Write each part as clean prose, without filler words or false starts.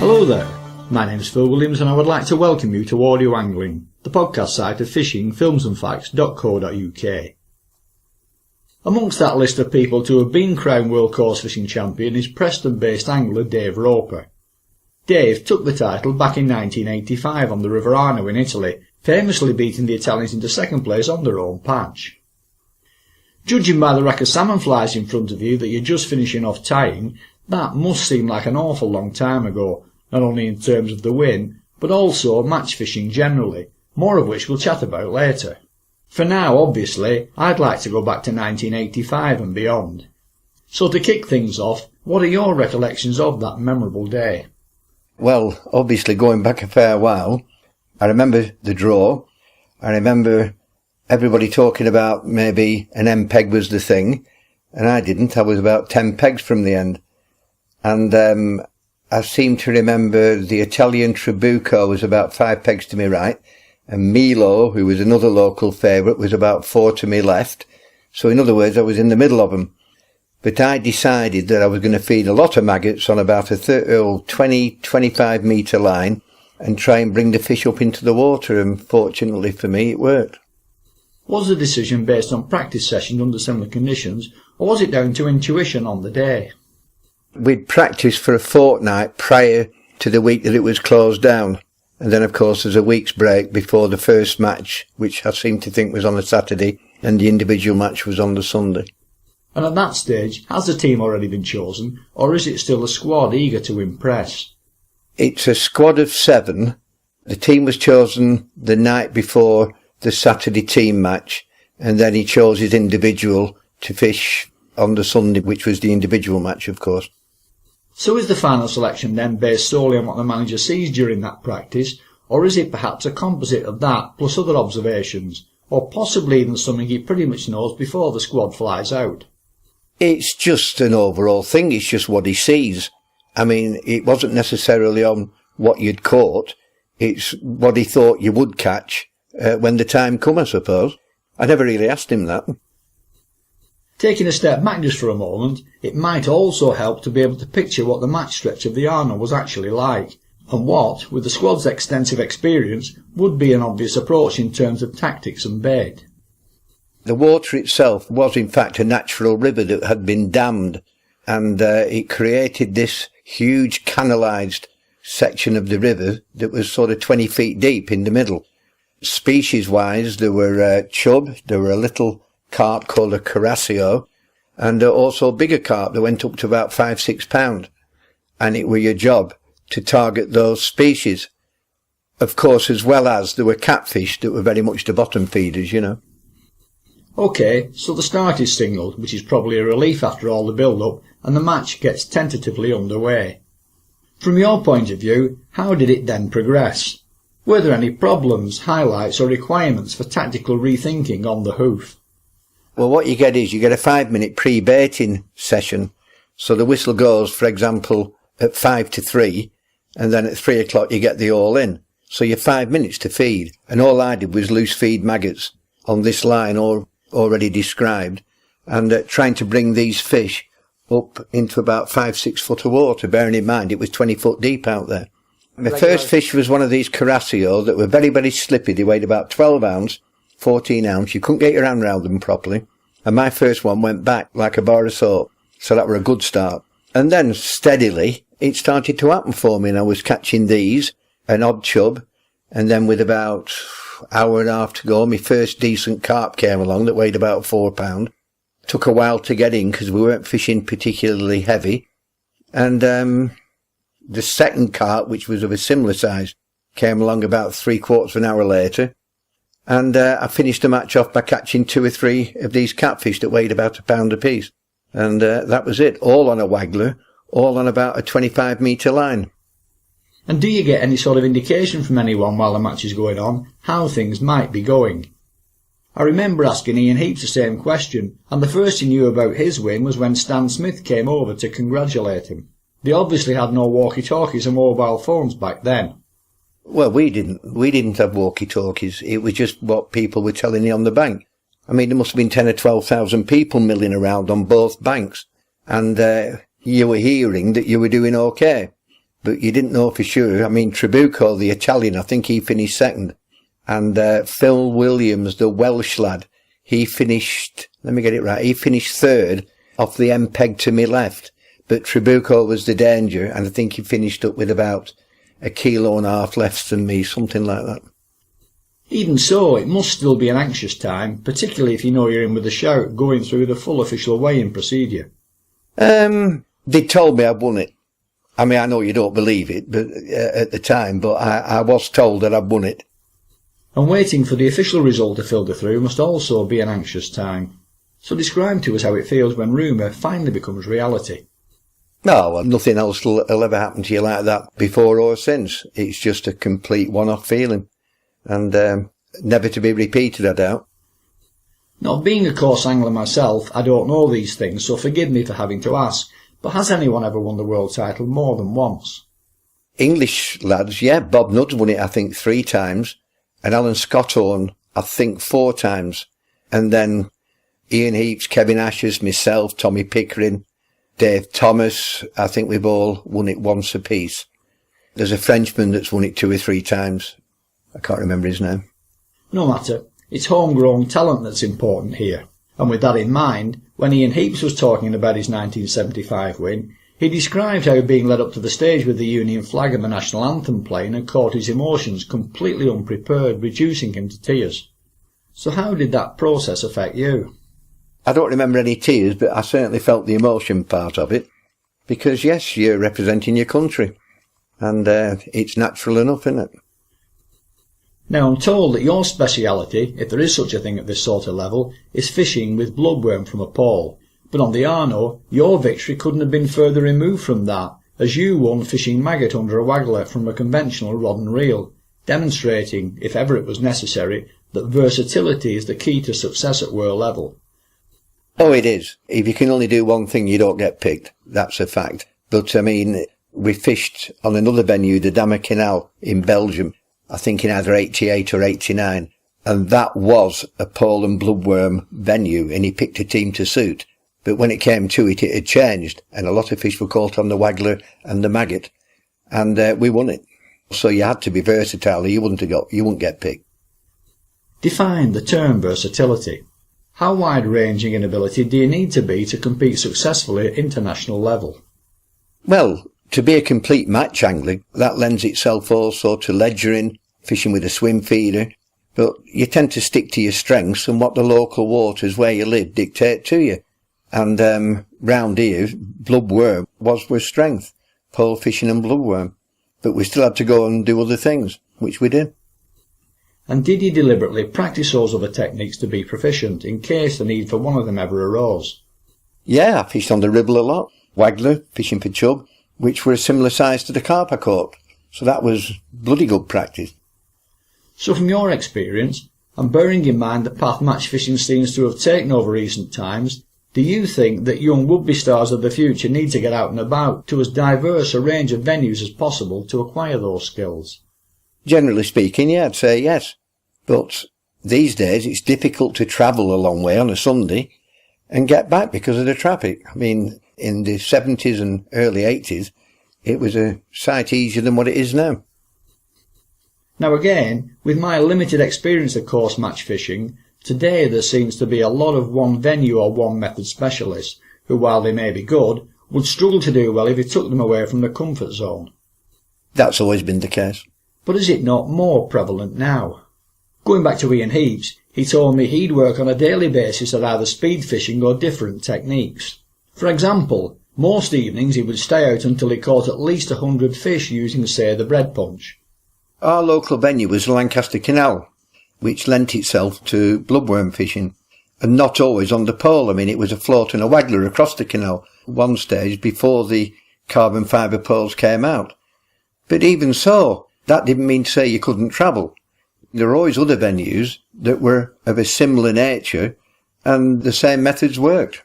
Hello there, my name's Phil Williams and I would like to welcome you to Audio Angling, the podcast site of fishing, filmsandfacts.co.uk. Amongst that list of people to have been crowned world coarse fishing champion is Preston-based angler Dave Roper. Dave took the title back in 1985 on the River Arno in Italy, famously beating the Italians into second place on their own patch. Judging by the rack of salmon flies in front of you that you're just finishing off tying, that must seem like an awful long time ago, not only in terms of the win, but also match fishing generally, more of which we'll chat about later. For now, obviously, I'd like to go back to 1985 and beyond. So to kick things off, what are your recollections of that memorable day? Well, obviously going back a fair while, I remember the draw. I remember everybody talking about maybe an M-peg was the thing, and I didn't. I was about 10 pegs from the end. And I seem to remember the Italian Trabucco was about 5 pegs to my right, and Milo, who was another local favourite, was about 4 to my left. So in other words, I was in the middle of them. But I decided that I was going to feed a lot of maggots on about a 20-25 metre line and try and bring the fish up into the water, and fortunately for me it worked. Was the decision based on practice sessions under similar conditions, or was it down to intuition on the day? We'd practiced for a fortnight prior to the week that it was closed down. And then, of course, there's a week's break before the first match, which I seem to think was on a Saturday, and the individual match was on the Sunday. And at that stage, has the team already been chosen, or is it still a squad eager to impress? It's a squad of 7. The team was chosen the night before the Saturday team match, and then he chose his individual to fish on the Sunday, which was the individual match, of course. So is the final selection then based solely on what the manager sees during that practice, or is it perhaps a composite of that plus other observations, or possibly even something he pretty much knows before the squad flies out? It's just an overall thing. It's just what he sees. I mean, it wasn't necessarily on what you'd caught. It's what he thought you would catch when the time come, I suppose. I never really asked him that. Taking a step back just for a moment, it might also help to be able to picture what the match stretch of the Arno was actually like, and what, with the squad's extensive experience, would be an obvious approach in terms of tactics and bait. The water itself was in fact a natural river that had been dammed, and it created this huge canalised section of the river that was sort of 20 feet deep in the middle. Species-wise, there were chub, there were a little carp called a Coarse, and also bigger carp that went up to about 5-6 pound, and it were your job to target those species. Of course, as well as there were catfish that were very much the bottom feeders, you know. OK, so the start is signalled, which is probably a relief after all the build-up, and the match gets tentatively underway. From your point of view, how did it then progress? Were there any problems, highlights or requirements for tactical rethinking on the hoof? Well, what you get is you get a 5-minute pre-baiting session. So the whistle goes, for example, at 5 to 3, and then at 3 o'clock you get the all-in. So you're 5 minutes to feed, and all I did was loose feed maggots on this line already described, and trying to bring these fish up into about 5-6 foot of water, bearing in mind it was 20 foot deep out there. My first fish was one of these Coarse that were very, very slippy. They weighed about 12 ounce. 14 ounce, you couldn't get your hand round them properly, and my first one went back like a bar of soap, so that were a good start. And then steadily it started to happen for me, and I was catching these, an odd chub, and then with about hour and a half to go, my first decent carp came along that weighed about 4 pound. Took a while to get in because we weren't fishing particularly heavy, and the second carp, which was of a similar size, came along about 3/4 of an hour later. And I finished the match off by catching 2 or 3 of these catfish that weighed about £1 apiece. And that was it, all on a waggler, all on about a 25 metre line. And do you get any sort of indication from anyone while the match is going on how things might be going? I remember asking Ian Heaps the same question, and the first he knew about his win was when Stan Smith came over to congratulate him. They obviously had no walkie-talkies or mobile phones back then. Well, we didn't have walkie-talkies. It was just what people were telling you on the bank. I mean, there must have been 10 or 12,000 people milling around on both banks, and you were hearing that you were doing okay. but you didn't know for sure. I mean, Trabucco, the Italian, I think he finished second. And Phil Williams, the Welsh lad, he finished, let me get it right, he finished third off the end peg to me left. But Trabucco was the danger, and I think he finished up with about 1.5 kilos less than me, something like that. Even so, it must still be an anxious time, particularly if you know you're in with a shout going through the full official weigh-in procedure. They told me I'd won it. I mean, I know you don't believe it, but at the time, but I was told that I'd won it. And waiting for the official result to filter through must also be an anxious time. So describe to us how it feels when rumour finally becomes reality. No, well, nothing else will ever happen to you like that before or since. It's just a complete one-off feeling. And never to be repeated, I doubt. Not being a coarse angler myself, I don't know these things, so forgive me for having to ask, but has anyone ever won the world title more than once? English lads, yeah. Bob Nudd's won it, I think, 3 times. And Alan Scotthorne, I think, 4 times. And then Ian Heaps, Kevin Ashers, myself, Tommy Pickering, Dave Thomas, I think we've all won it once apiece. There's a Frenchman that's won it 2 or 3 times. I can't remember his name. No matter, it's homegrown talent that's important here. And with that in mind, when Ian Heaps was talking about his 1975 win, he described how being led up to the stage with the Union flag and the national anthem playing had caught his emotions completely unprepared, reducing him to tears. So how did that process affect you? I don't remember any tears, but I certainly felt the emotion part of it. Because yes, you're representing your country. And it's natural enough, isn't it? Now I'm told that your speciality, if there is such a thing at this sort of level, is fishing with bloodworm from a pole. But on the Arno, your victory couldn't have been further removed from that, as you won fishing maggot under a waggler from a conventional rod and reel, demonstrating, if ever it was necessary, that versatility is the key to success at world level. Oh, it is. If you can only do one thing, you don't get picked. That's a fact. But, I mean, we fished on another venue, the Lancaster Canal in Belgium, I think in either 88 or 89, and that was a pole and bloodworm venue, and he picked a team to suit. But when it came to it, it had changed, and a lot of fish were caught on the waggler and the maggot, and we won it. So you had to be versatile, or you wouldn't get picked. Define the term versatility. How wide-ranging in ability do you need to be to compete successfully at international level? Well, to be a complete match angler, that lends itself also to ledgering, fishing with a swim feeder, but you tend to stick to your strengths and what the local waters where you live dictate to you. And round here, bloodworm was with strength, pole fishing and bloodworm, but we still had to go and do other things, which we did. And did you deliberately practice those other techniques to be proficient, in case the need for one of them ever arose? Yeah, I fished on the Ribble a lot, waggler, fishing for chub, which were a similar size to the carp I caught. So that was bloody good practice. So from your experience, and bearing in mind that path match fishing seems to have taken over recent times, do you think that young would-be stars of the future need to get out and about to as diverse a range of venues as possible to acquire those skills? Generally speaking, yeah, I'd say yes. But these days it's difficult to travel a long way on a Sunday and get back because of the traffic. I mean, in the 70s and early 80s, it was a sight easier than what it is now. Now again, with my limited experience of course match fishing, today there seems to be a lot of one venue or one method specialists who, while they may be good, would struggle to do well if you took them away from the comfort zone. That's always been the case. But is it not more prevalent now? Going back to Ian Heaps, he told me he'd work on a daily basis at either speed fishing or different techniques. For example, most evenings he would stay out until he caught at least 100 fish using, say, the bread punch. Our local venue was the Lancaster Canal, which lent itself to bloodworm fishing, and not always on the pole. I mean, it was a float and a waggler across the canal one stage before the carbon fibre poles came out. But even so, that didn't mean to say you couldn't travel. There were always other venues that were of a similar nature, and the same methods worked.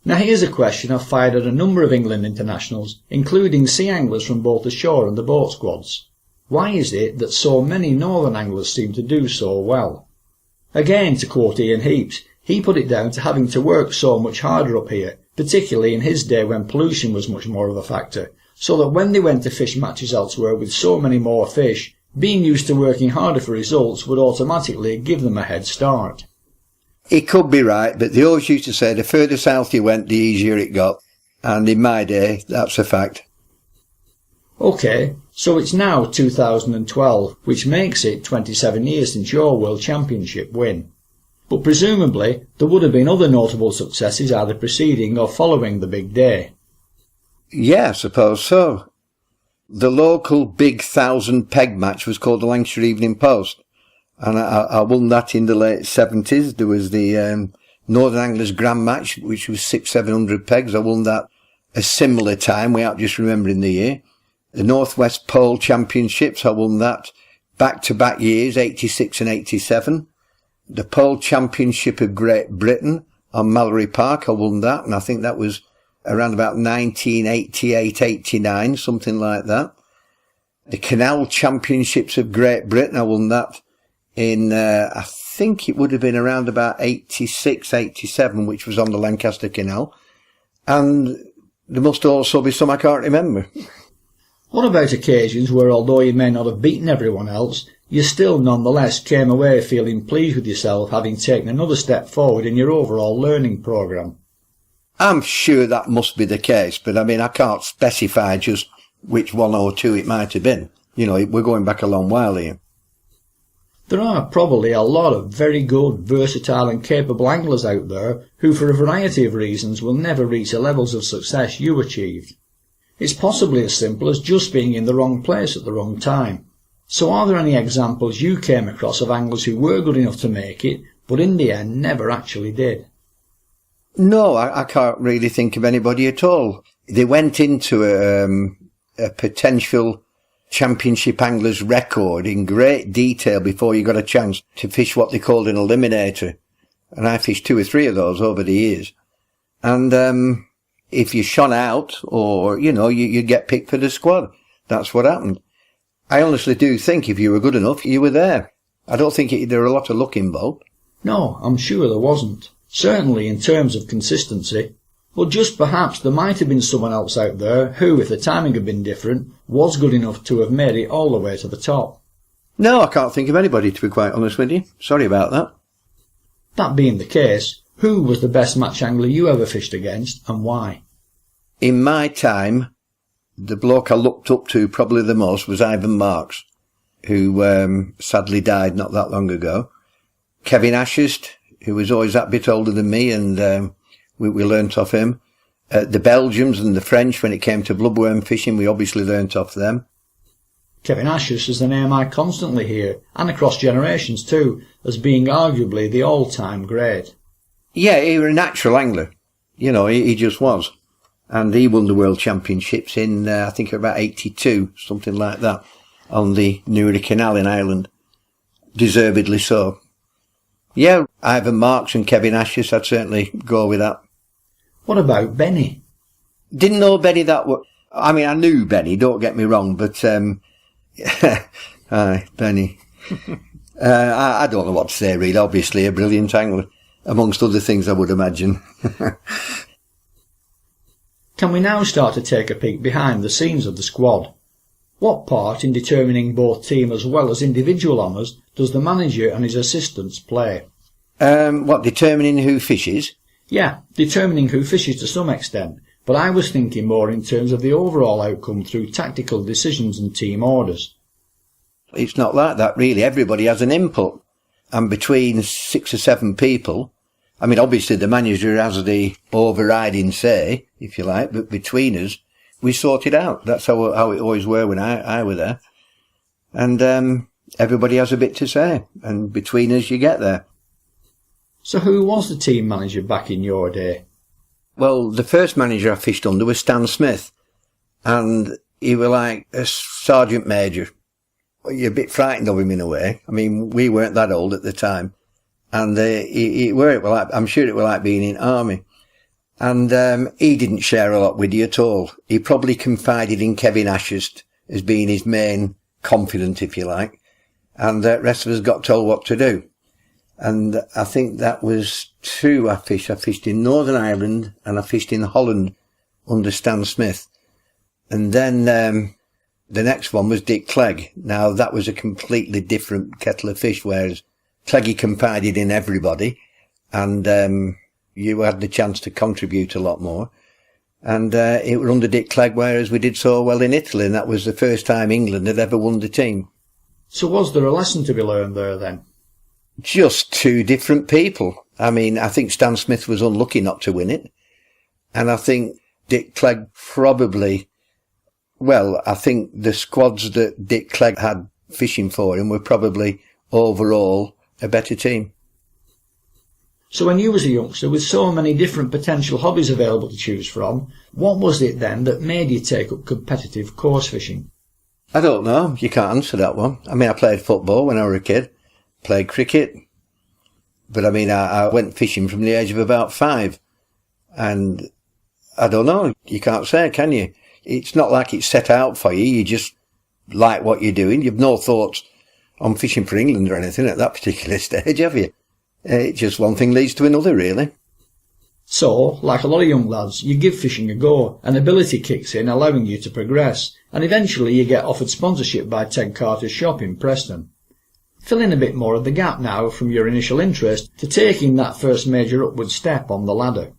Now here's a question I've fired at a number of England internationals, including sea anglers from both the shore and the boat squads. Why is it that so many northern anglers seem to do so well? Again, to quote Ian Heaps, he put it down to having to work so much harder up here, particularly in his day when pollution was much more of a factor, so that when they went to fish matches elsewhere with so many more fish, being used to working harder for results would automatically give them a head start. He could be right, but they always used to say the further south you went, the easier it got. And in my day, that's a fact. OK, so it's now 2012, which makes it 27 years since your World Championship win. But presumably, there would have been other notable successes either preceding or following the big day. Yeah, I suppose so. The local big 1,000 peg match was called the Lancaster Evening Post. And I won that in the late 70s. There was the Northern Anglers Grand Match, which was 600-700 pegs. I won that a similar time, without just remembering the year. The Northwest Pole Championships, I won that back-to-back years, 86 and 87. The Pole Championship of Great Britain on Mallory Park, I won that, and I think that was around about 1988-89, something like that. The Canal Championships of Great Britain, I won that in, I think it would have been around about 86, 87, which was on the Lancaster Canal. And there must also be some I can't remember. What about occasions where, although you may not have beaten everyone else, you still nonetheless came away feeling pleased with yourself, having taken another step forward in your overall learning programme? I'm sure that must be the case, but I mean, I can't specify just which one or two it might have been. You know, we're going back a long while here. There are probably a lot of very good, versatile and capable anglers out there who, for a variety of reasons, will never reach the levels of success you achieved. It's possibly as simple as just being in the wrong place at the wrong time. So are there any examples you came across of anglers who were good enough to make it, but in the end never actually did? No, I can't really think of anybody at all. They went into a potential championship angler's record in great detail before you got a chance to fish what they called an eliminator. And I fished 2 or 3 of those over the years. And if you shone out, or, you know, you get picked for the squad. That's what happened. I honestly do think if you were good enough, you were there. I don't think there were a lot of luck involved. No, I'm sure there wasn't. Certainly in terms of consistency. But just perhaps there might have been someone else out there who, if the timing had been different, was good enough to have made it all the way to the top. No, I can't think of anybody, to be quite honest with you. Sorry about that. That being the case, who was the best match angler you ever fished against, and why? In my time, the bloke I looked up to probably the most was Ivan Marks, who sadly died not that long ago. Kevin Ashurst, who was always that bit older than me, and we learnt off him. The Belgians and the French, when it came to bloodworm fishing, we obviously learnt off them. Kevin Ashurst is the name I constantly hear, and across generations too, as being arguably the all-time great. Yeah, he was a natural angler. You know, he just was. And he won the World Championships in, I think, about 82, something like that, on the River Canal in Ireland. Deservedly so. Yeah, Ivan Marks and Kevin Ashurst, I'd certainly go with that. What about Benny? Didn't know Benny that well. I mean, I knew Benny, don't get me wrong, but, aye, Benny. I don't know what to say, really. Obviously, a brilliant angler, amongst other things, I would imagine. Can we now start to take a peek behind the scenes of the squad? What part in determining both team as well as individual honours does the manager and his assistants play? What, determining who fishes? Yeah, determining who fishes to some extent, but I was thinking more in terms of the overall outcome through tactical decisions and team orders. It's not like that, really. Everybody has an input. And between 6 or 7 people, I mean, obviously the manager has the overriding say, if you like, but between us, we sort it out. That's how it always were when I were there. And everybody has a bit to say, and between us you get there. So who was the team manager back in your day? Well, the first manager I fished under was Stan Smith, and he was like a sergeant major. You're a bit frightened of him in a way. I mean, we weren't that old at the time. And I'm sure it was like being in army. And he didn't share a lot with you at all. He probably confided in Kevin Ashurst as being his main confidant, if you like. And the rest of us got told what to do. And I think that was two I fished. I fished in Northern Ireland and I fished in Holland under Stan Smith. And then the next one was Dick Clegg. Now, that was a completely different kettle of fish, whereas Cleggy confided in everybody, and you had the chance to contribute a lot more. And it was under Dick Clegg, whereas we did so well in Italy, and that was the first time England had ever won the team. So was there a lesson to be learned there then? Just two different people. I mean, I think Stan Smith was unlucky not to win it, and I think Dick Clegg probably... Well, I think the squads that Dick Clegg had fishing for him were probably overall a better team. So when you was a youngster with so many different potential hobbies available to choose from, what was it then that made you take up competitive coarse fishing? I don't know. You can't answer that one. I mean, I played football when I was a kid, played cricket, but I mean, I went fishing from the age of about 5, and I don't know. You can't say, can you? It's not like it's set out for you. You just like what you're doing. You've no thoughts on fishing for England or anything at that particular stage, have you? It's just one thing leads to another, really. So, like a lot of young lads, you give fishing a go, and ability kicks in, allowing you to progress, and eventually you get offered sponsorship by Ted Carter's shop in Preston. Fill in a bit more of the gap now from your initial interest to taking that first major upward step on the ladder.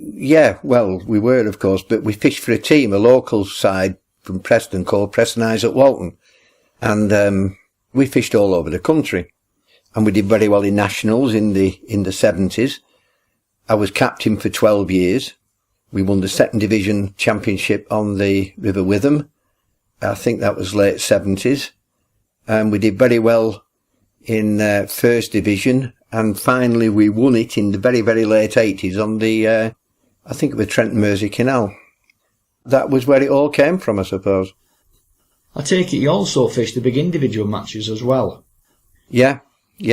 Yeah, well, we were, of course, but we fished for a team, a local side from Preston called Preston at Walton. And we fished all over the country. And we did very well in nationals in the 70s. I was captain for 12 years. We won the second division championship on the River Witham. I think that was late 70s. And we did very well in first division. And finally we won it in the very, very late 80s on the... I think it was Trent Mersey Canal. That was where it all came from, I suppose. I take it you also fished the big individual matches as well? Yeah,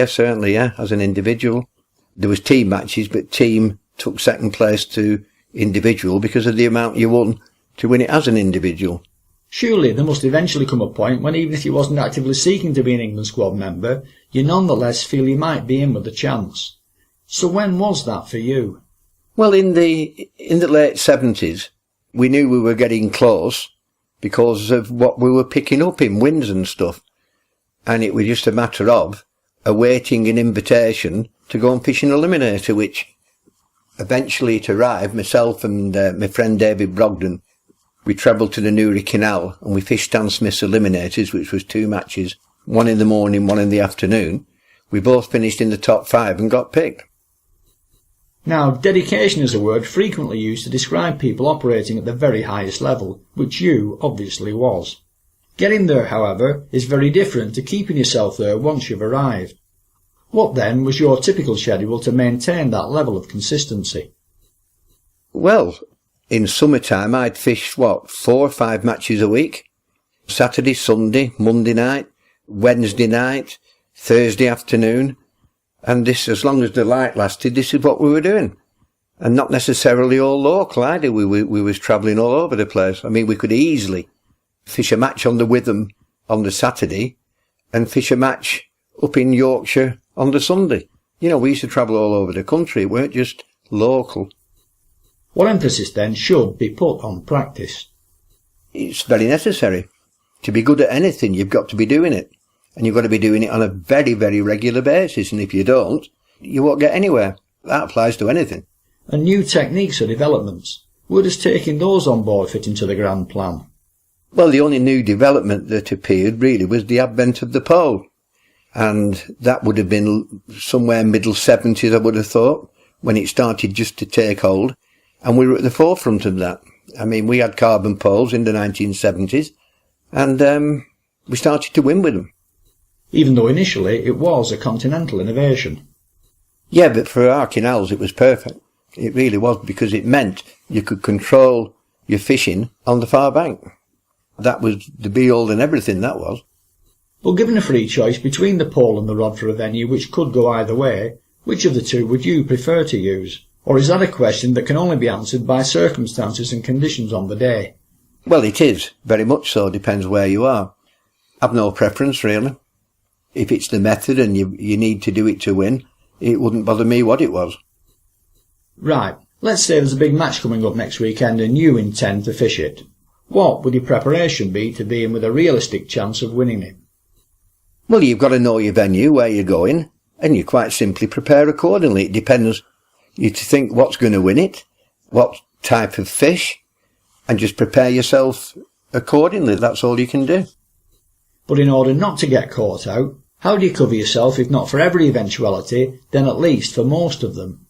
certainly, yeah, as an individual. There was team matches, but team took second place to individual because of the amount you won to win it as an individual. Surely there must eventually come a point when even if you wasn't actively seeking to be an England squad member, you nonetheless feel you might be in with a chance. So when was that for you? Well, in the late 70s, we knew we were getting close because of what we were picking up in wins and stuff. And it was just a matter of awaiting an invitation to go and fish an eliminator, which eventually it arrived. Myself and my friend David Brogden, we travelled to the Newry Canal and we fished Stan Smith's eliminators, which was 2 matches, one in the morning, one in the afternoon. We both finished in the top 5 and got picked. Now, dedication is a word frequently used to describe people operating at the very highest level, which you obviously was. Getting there, however, is very different to keeping yourself there once you've arrived. What then was your typical schedule to maintain that level of consistency? Well, in summertime I'd fish, 4 or 5 matches a week. Saturday, Sunday, Monday night, Wednesday night, Thursday afternoon. And this, as long as the light lasted, this is what we were doing. And not necessarily all local either. We was travelling all over the place. I mean, we could easily fish a match on the Witham on the Saturday and fish a match up in Yorkshire on the Sunday. You know, we used to travel all over the country. It weren't just local. What emphasis then should be put on practice? It's very necessary. To be good at anything, you've got to be doing it. And you've got to be doing it on a very, very regular basis. And if you don't, you won't get anywhere. That applies to anything. And new techniques or developments, where does taking those on board fit into the grand plan? Well, the only new development that appeared really was the advent of the pole. And that would have been somewhere middle 70s, I would have thought, when it started just to take hold. And we were at the forefront of that. I mean, we had carbon poles in the 1970s, and we started to win with them. Even though initially it was a continental innovation. Yeah, but for our canals it was perfect. It really was, because it meant you could control your fishing on the far bank. That was the be-all and everything, that was. But given a free choice between the pole and the rod for a venue which could go either way, which of the two would you prefer to use? Or is that a question that can only be answered by circumstances and conditions on the day? Well, it is, very much so, depends where you are. I've no preference, really. If it's the method and you need to do it to win, it wouldn't bother me what it was. Right, let's say there's a big match coming up next weekend and you intend to fish it. What would your preparation be to be in with a realistic chance of winning it? Well, you've got to know your venue, where you're going, and you quite simply prepare accordingly. It depends. You to think what's going to win it, what type of fish, and just prepare yourself accordingly. That's all you can do. But in order not to get caught out, how do you cover yourself, if not for every eventuality, then at least for most of them?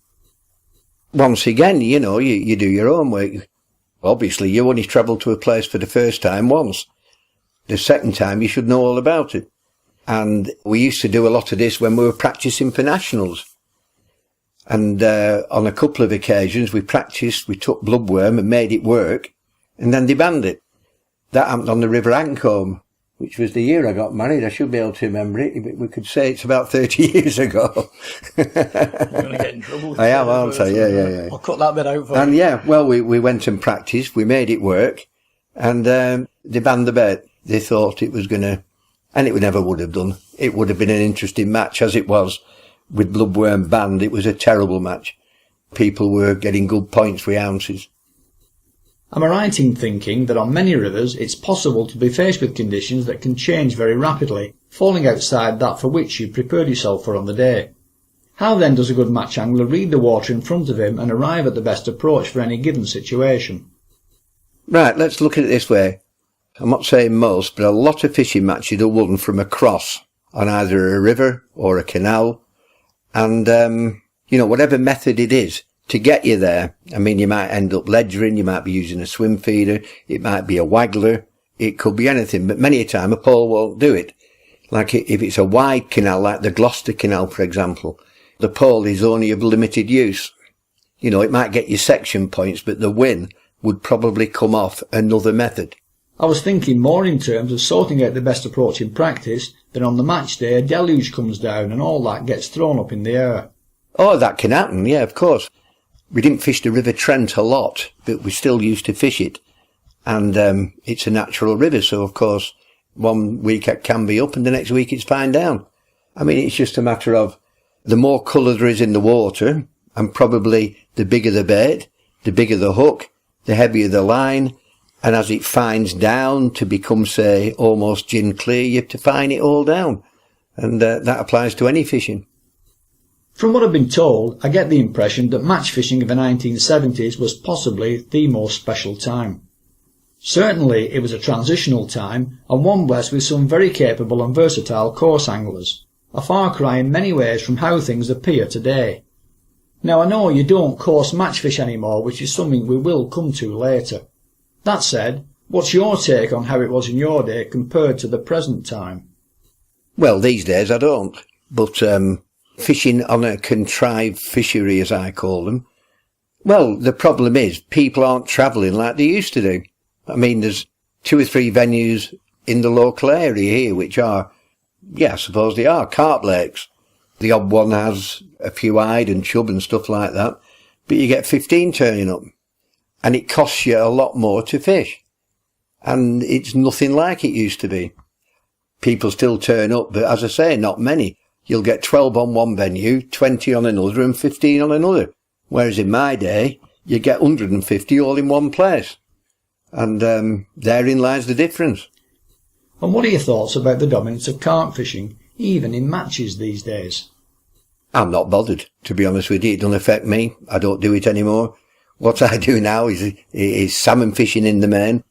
Once again, you do your own work. Obviously, you only travel to a place for the first time once. The second time, you should know all about it. And we used to do a lot of this when we were practising for nationals. And on a couple of occasions, we took bloodworm and made it work, and then they banned it. That happened on the River Arno, which was the year I got married. I should be able to remember it. We could say it's about 30 years ago. You're going to get in trouble. I am, aren't I? Yeah. I'll cut that bit out for you. And yeah, well, we went and practised. We made it work. And they banned the bait. They thought it was going to... And it never would have done. It would have been an interesting match, as it was. With bloodworm banned, it was a terrible match. People were getting good points with ounces. Am I right in thinking that on many rivers it's possible to be faced with conditions that can change very rapidly, falling outside that for which you prepared yourself for on the day? How then does a good match angler read the water in front of him and arrive at the best approach for any given situation? Right, let's look at it this way. I'm not saying most, but a lot of fishing matches are won from a cross on either a river or a canal. And, whatever method it is to get you there. I mean, you might end up ledgering, you might be using a swim feeder, it might be a waggler, it could be anything, but many a time a pole won't do it. Like if it's a wide canal, like the Gloucester Canal, for example, the pole is only of limited use. It might get you section points, but the win would probably come off another method. I was thinking more in terms of sorting out the best approach in practice, then on the match day a deluge comes down and all that gets thrown up in the air. Oh, that can happen, yeah, of course. We didn't fish the River Trent a lot, but we still used to fish it. And it's a natural river, so of course, one week it can be up and the next week it's fine down. I mean, it's just a matter of the more colour there is in the water, and probably the bigger the bait, the bigger the hook, the heavier the line, and as it fines down to become, say, almost gin clear, you have to fine it all down. And that applies to any fishing. From what I've been told, I get the impression that match fishing of the 1970s was possibly the most special time. Certainly it was a transitional time, and one blessed with some very capable and versatile coarse anglers, a far cry in many ways from how things appear today. Now I know you don't coarse match fish anymore, which is something we will come to later. That said, what's your take on how it was in your day compared to the present time? Well, these days I don't, but fishing on a contrived fishery, as I call them, well, the problem is people aren't travelling like they used to do. I mean, there's 2 or 3 venues in the local area here which are, I suppose they are, carp lakes. The odd one has a few hide and chub and stuff like that, but you get 15 turning up. And it costs you a lot more to fish. And it's nothing like it used to be. People still turn up, but as I say, not many. You'll get 12 on one venue, 20 on another, and 15 on another. Whereas in my day, you get 150 all in one place. And therein lies the difference. And what are your thoughts about the dominance of carp fishing, even in matches these days? I'm not bothered, to be honest with you. It doesn't affect me. I don't do it anymore. What I do now is salmon fishing in the main,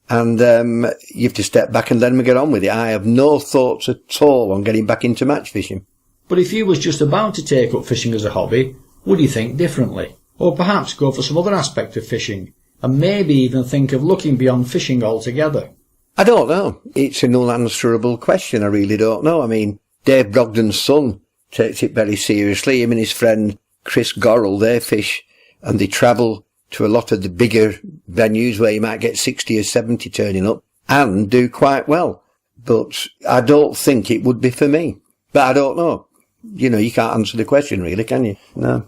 and you have to step back and let them get on with it. I have no thoughts at all on getting back into match fishing. But if you was just about to take up fishing as a hobby, would you think differently? Or perhaps go for some other aspect of fishing, and maybe even think of looking beyond fishing altogether? I don't know. It's an unanswerable question. I really don't know. I mean, Dave Brogden's son takes it very seriously. Him and his friend Chris Gorrell, they fish and they travel to a lot of the bigger venues where you might get 60 or 70 turning up and do quite well. But I don't think it would be for me. But I don't know. You can't answer the question really, can you? No.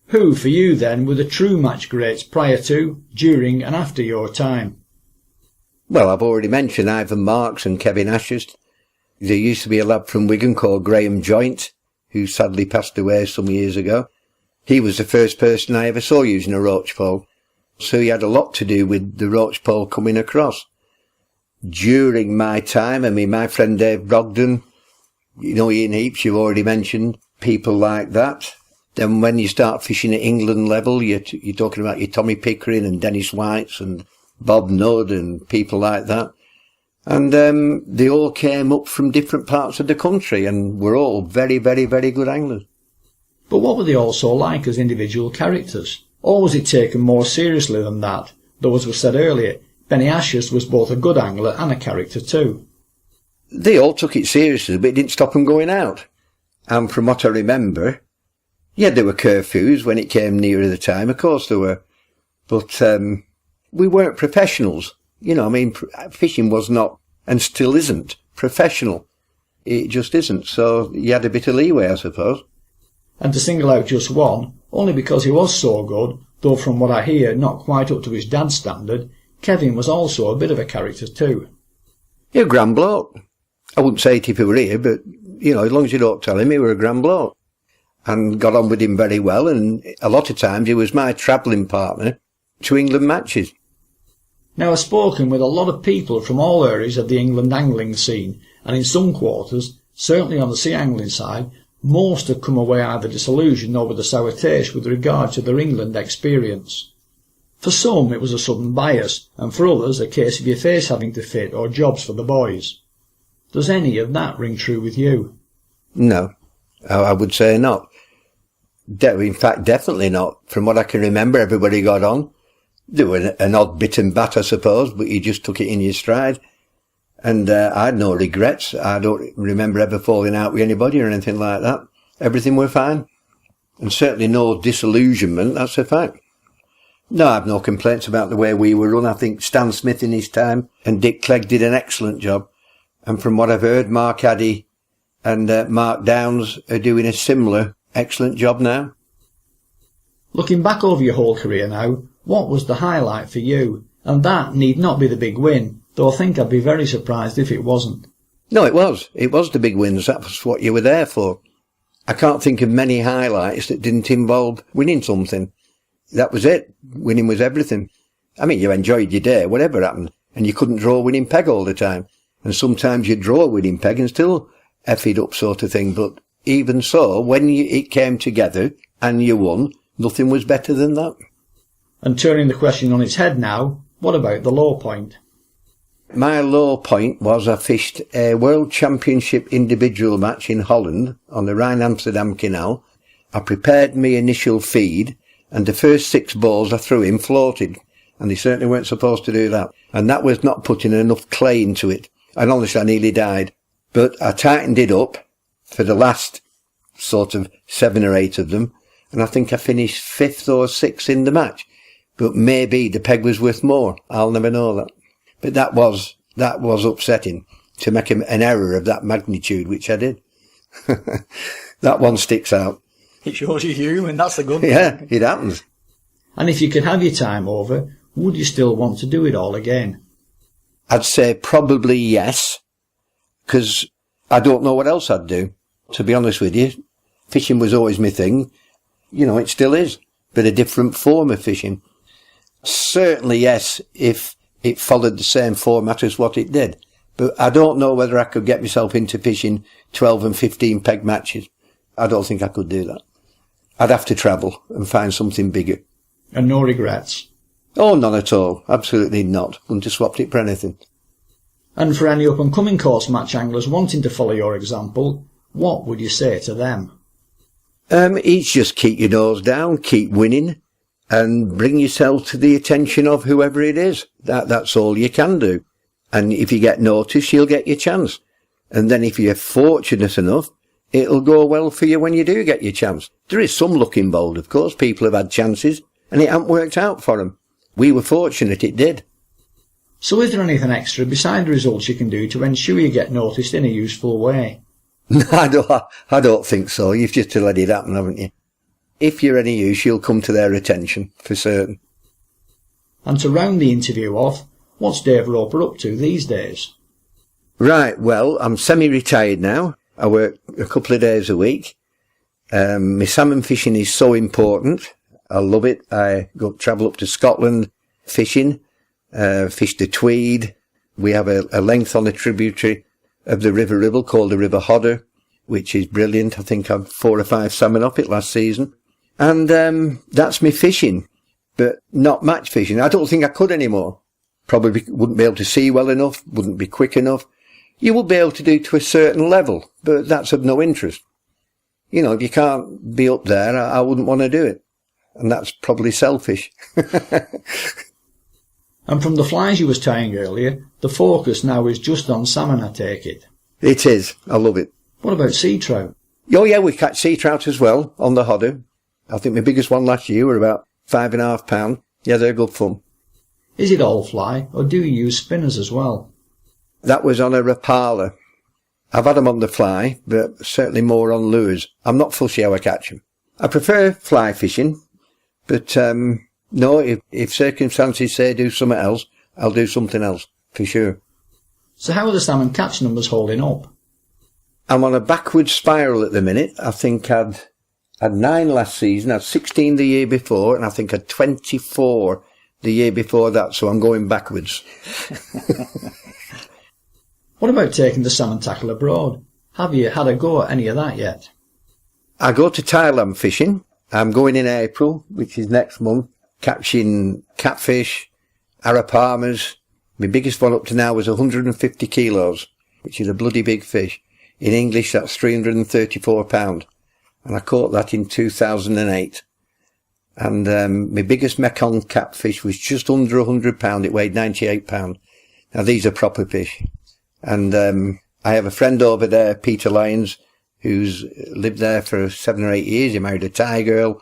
Who, for you then, were the true match greats prior to, during and after your time? Well, I've already mentioned Ivan Marks and Kevin Ashurst. There used to be a lad from Wigan called Graham Joint. who sadly passed away some years ago. He was the first person I ever saw using a roach pole. So he had a lot to do with the roach pole coming across. During my time, my friend Dave Brogden, Ian Heaps, you've already mentioned, people like that. Then when you start fishing at England level, you're talking about your Tommy Pickering and Dennis Whites and Bob Nudd and people like that. And they all came up from different parts of the country and were all very, very, very good anglers. But what were they also like as individual characters? Or was it taken more seriously than that? Though, as was said earlier, Benny Ashurst was both a good angler and a character too. They all took it seriously, but it didn't stop them going out. And from what I remember, yeah, there were curfews when it came nearer the time, of course there were. But we weren't professionals. Fishing was not, and still isn't, professional. It just isn't, so you had a bit of leeway, I suppose. And to single out just one, only because he was so good, though from what I hear not quite up to his dad's standard, Kevin was also a bit of a character too. You're a grand bloke. I wouldn't say it if he were here, but, as long as you don't tell him, he were a grand bloke. And got on with him very well, and a lot of times he was my travelling partner to England matches. Now, I've spoken with a lot of people from all areas of the England angling scene, and in some quarters, certainly on the sea angling side, most have come away either disillusioned or with a sour taste with regard to their England experience. For some it was a sudden bias, and for others a case of your face having to fit or jobs for the boys. Does any of that ring true with you? No, I would say not. In fact, definitely not. From what I can remember, everybody got on. There were an odd bit and bat, I suppose, but you just took it in your stride. And I had no regrets. I don't remember ever falling out with anybody or anything like that. Everything were fine. And certainly no disillusionment, that's a fact. No, I have no complaints about the way we were run. I think Stan Smith in his time and Dick Clegg did an excellent job. And from what I've heard, Mark Addy and Mark Downs are doing a similar excellent job now. Looking back over your whole career now, what was the highlight for you? And that need not be the big win, though I think I'd be very surprised if it wasn't. No, it was. It was the big wins. That was what you were there for. I can't think of many highlights that didn't involve winning something. That was it. Winning was everything. You enjoyed your day, whatever happened, and you couldn't draw a winning peg all the time. And sometimes you'd draw a winning peg and still F it up sort of thing. But even so, when it came together and you won, nothing was better than that. And turning the question on its head now, what about the low point? My low point was I fished a World Championship individual match in Holland on the Rhine-Amsterdam Canal. I prepared my initial feed, and the first 6 balls I threw in floated, and they certainly weren't supposed to do that. And that was not putting enough clay into it. And honestly, I nearly died. But I tightened it up for the last sort of 7 or 8 of them, and I think I finished 5th or 6th in the match. But maybe the peg was worth more. I'll never know that. But that was upsetting, to make an error of that magnitude, which I did. That one sticks out. It shows you're human, that's the good thing. Yeah, it happens. And if you could have your time over, would you still want to do it all again? I'd say probably yes, because I don't know what else I'd do, to be honest with you. Fishing was always my thing. It still is, but a different form of fishing. Certainly yes, if it followed the same format as what it did. But I don't know whether I could get myself into fishing 12 and 15 peg matches. I don't think I could do that. I'd have to travel and find something bigger. And no regrets? Oh, none at all. Absolutely not. Wouldn't have swapped it for anything. And for any up-and-coming coarse match anglers wanting to follow your example, what would you say to them? It's just keep your nose down, keep winning, and bring yourself to the attention of whoever it is. That's all you can do. And if you get noticed, you'll get your chance. And then if you're fortunate enough, it'll go well for you when you do get your chance. There is some luck involved, of course. People have had chances, and it hasn't worked out for them. We were fortunate it did. So is there anything extra beside the results you can do to ensure you get noticed in a useful way? I don't think so. You've just to let it happen, haven't you? If you're any use, you'll come to their attention, for certain. And to round the interview off, what's Dave Roper up to these days? Right, well, I'm semi-retired now. I work a couple of days a week. My salmon fishing is so important. I love it. I travel up to Scotland fishing, fish the Tweed. We have a length on a tributary of the River Ribble called the River Hodder, which is brilliant. I think I've 4 or 5 salmon up it last season. And that's me fishing, but not match fishing. I don't think I could anymore. Probably wouldn't be able to see well enough, wouldn't be quick enough. You would be able to do to a certain level, but that's of no interest. You know, if you can't be up there, I wouldn't want to do it. And that's probably selfish. And from the flies you was tying earlier, the focus now is just on salmon, I take it. It is. I love it. What about sea trout? Oh yeah, we catch sea trout as well on the Hodder. I think my biggest one last year were about 5.5 pound. Yeah, they're good fun. Is it all fly, or do you use spinners as well? That was on a Rapala. I've had them on the fly, but certainly more on lures. I'm not fussy how I catch them. I prefer fly fishing, but no, if circumstances say do something else, I'll do something else, for sure. So how are the salmon catch numbers holding up? I'm on a backward spiral at the minute. I think I'd 9 last season, I'd 16 the year before, and I think I'd 24 the year before that, so I'm going backwards. What about taking the salmon tackle abroad? Have you had a go at any of that yet? I go to Thailand fishing. I'm going in April, which is next month, catching catfish, arapamas. My biggest one up to now was 150 kilos, which is a bloody big fish. In English, that's 334 pound. And I caught that in 2008. And my biggest Mekong catfish was just under 100 pound. It weighed 98 pound. Now, these are proper fish. And I have a friend over there, Peter Lyons, who's lived there for 7 or 8 years. He married a Thai girl.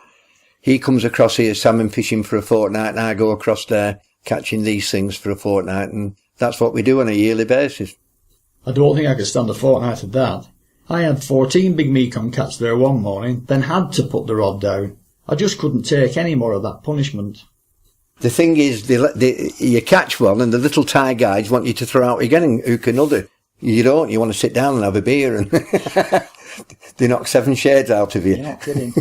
He comes across here salmon fishing for a fortnight, and I go across there catching these things for a fortnight. And that's what we do on a yearly basis. I don't think I could stand a fortnight of that. I had 14 big Mekong cats there one morning, then had to put the rod down. I just couldn't take any more of that punishment. The thing is, you catch one and the little Thai guides want you to throw out again and hook another. You don't. You want to sit down and have a beer and they knock 7 shades out of you. You're not kidding.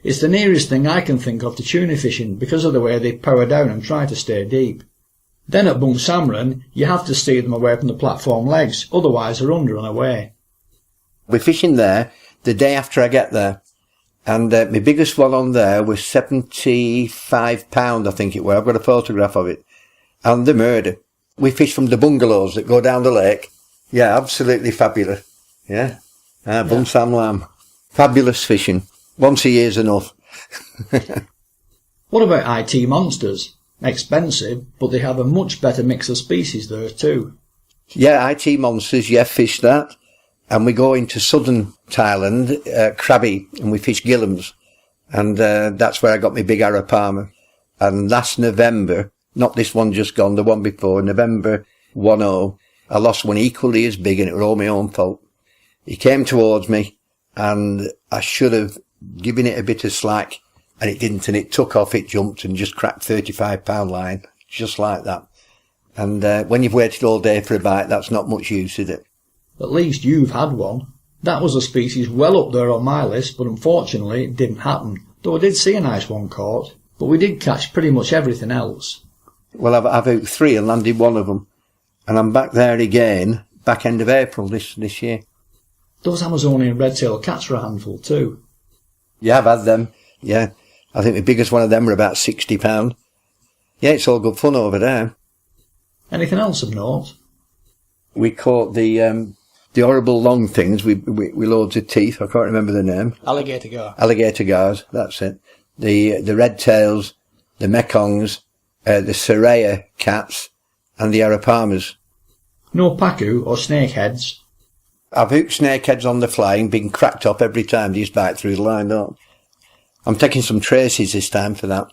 It's the nearest thing I can think of to tuna fishing because of the way they power down and try to stay deep. Then at Bung Samron, you have to steer them away from the platform legs, otherwise they're under and away. We're fishing there the day after I get there. And my biggest one on there was 75 pound, I think it was. I've got a photograph of it. And the murder. We fish from the bungalows that go down the lake. Yeah, absolutely fabulous. Yeah. Bung Sam Lam. Fabulous fishing. Once a year's enough. What about IT monsters? Expensive, but they have a much better mix of species there too. Yeah, IT monsters, yeah, fish that. And we go into southern Thailand, Krabi, and we fish gillums. And that's where I got my big arapama. And last November, not this one just gone, the one before, November 10, I lost one equally as big, and it was all my own fault. He came towards me, and I should have given it a bit of slack, and it didn't, and it took off, it jumped, and just cracked 35 pound line, just like that. And when you've waited all day for a bite, that's not much use, is it? At least you've had one. That was a species well up there on my list, but unfortunately it didn't happen. Though I did see a nice one caught, but we did catch pretty much everything else. Well, I've hooked 3 and landed one of them. And I'm back there again, back end of April this year. Those Amazonian red-tailed cats are a handful too. Yeah, I've had them. Yeah. I think the biggest one of them were about 60 pound. Yeah, it's all good fun over there. Anything else of note? We caught the horrible long things with loads of teeth. I can't remember the name. Alligator gar. Alligator gars, that's it. The red tails, the Mekongs, the Soraya cats, and the arapamas. No pacu or snakeheads? I've hooked snakeheads on the fly and been cracked up every time they just bite through the line, don't. I'm taking some traces this time for that.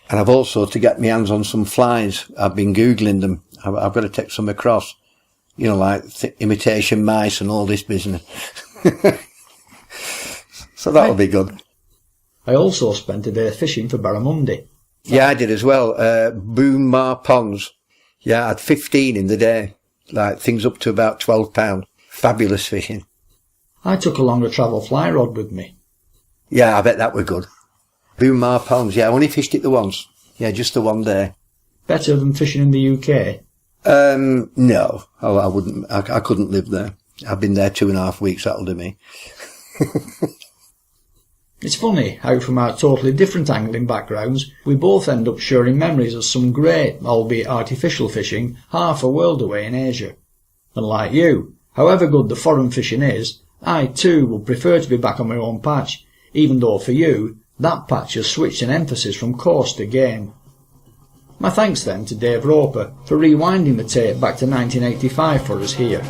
And I've also, to get my hands on some flies, I've been Googling them. I've got to take some across. You know, like imitation mice and all this business. So that'll be good. I also spent a day fishing for barramundi. Yeah, I did as well. Boom Mar Ponds. Yeah, I had 15 in the day. Like, things up to about £12. Fabulous fishing. I took along a travel fly rod with me. Yeah, I bet that were good. Boomar ponds, yeah, I only fished it the once. Yeah, just the one day. Better than fishing in the UK? No. Oh, I wouldn't. I couldn't live there. I've been there 2.5 weeks, that'll do me. It's funny how from our totally different angling backgrounds, we both end up sharing memories of some great, albeit artificial fishing, half a world away in Asia. And like you, however good the foreign fishing is, I too would prefer to be back on my own patch, even though for you, that patch has switched in emphasis from coarse to game. My thanks then to Dave Roper for rewinding the tape back to 1985 for us here.